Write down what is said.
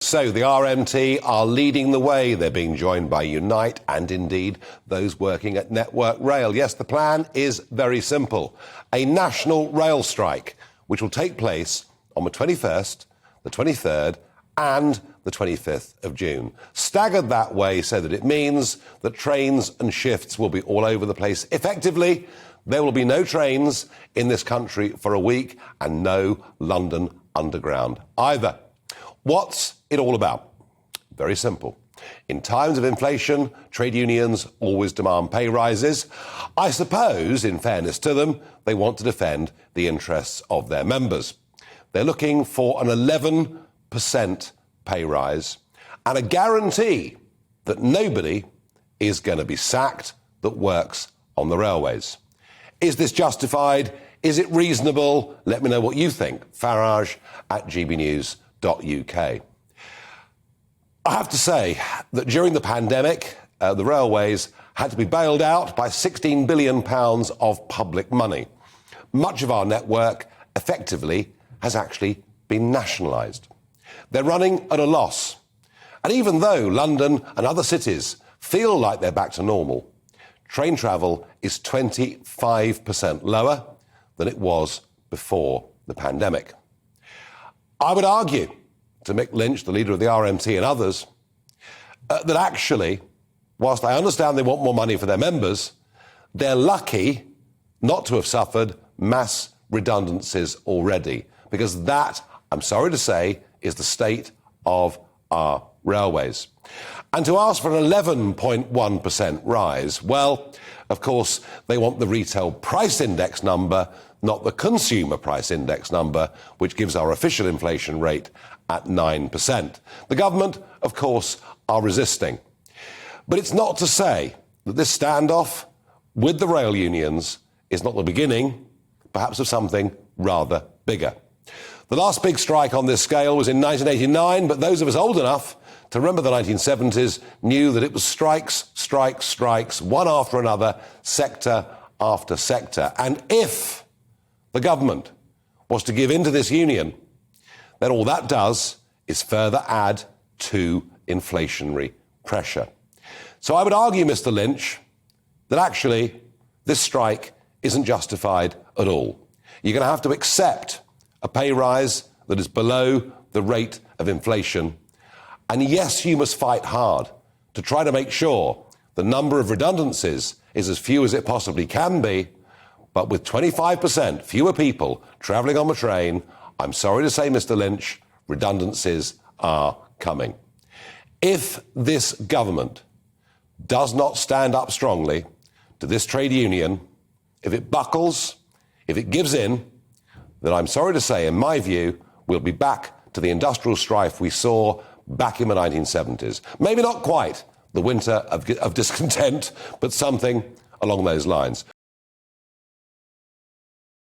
So the RMT are leading the way. They're being joined by Unite and indeed those working at Network Rail. Yes, the plan is very simple. A national rail strike, which will take place on the 21st, the 23rd and the 25th of June. Staggered that way so that it means that trains and shifts will be all over the place. Effectively, there will be no trains in this country for a week and no London Underground either. What's it all about? Very simple. In times of inflation, trade unions always demand pay rises. I suppose, in fairness to them, they want to defend the interests of their members. They're looking for an 11% pay rise and a guarantee that nobody is going to be sacked that works on the railways. Is this justified? Is it reasonable? Let me know what you think. Farage at GBNews.uk. I have to say that during the pandemic, the railways had to be bailed out by £16 billion of public money. Much of our network effectively has actually been nationalised. They're running at a loss. And even though London and other cities feel like they're back to normal, train travel is 25% lower than it was before the pandemic. I would argue to Mick Lynch, the leader of the RMT and others, that actually, whilst I understand they want more money for their members, they're lucky not to have suffered mass redundancies already, because that, I'm sorry to say, is the state of our railways. And to ask for an 11.1% rise, well, of course, they want the retail price index number, not the consumer price index number, which gives our official inflation rate at 9%. The government, of course, are resisting. But it's not to say that this standoff with the rail unions is not the beginning, perhaps, of something rather bigger. The last big strike on this scale was in 1989, but those of us old enough to remember the 1970s knew that it was strikes, strikes, strikes, one after another, sector after sector. And if the government was to give in to this union, then all that does is further add to inflationary pressure. So I would argue, Mr. Lynch, that actually this strike isn't justified at all. You're going to have to accept a pay rise that is below the rate of inflation. And yes, you must fight hard to try to make sure the number of redundancies is as few as it possibly can be. But with 25% fewer people travelling on the train, I'm sorry to say, Mr. Lynch, redundancies are coming. If this government does not stand up strongly to this trade union, if it buckles, if it gives in, then I'm sorry to say, in my view, we'll be back to the industrial strife we saw back in the 1970s. Maybe not quite the winter of discontent, but something along those lines.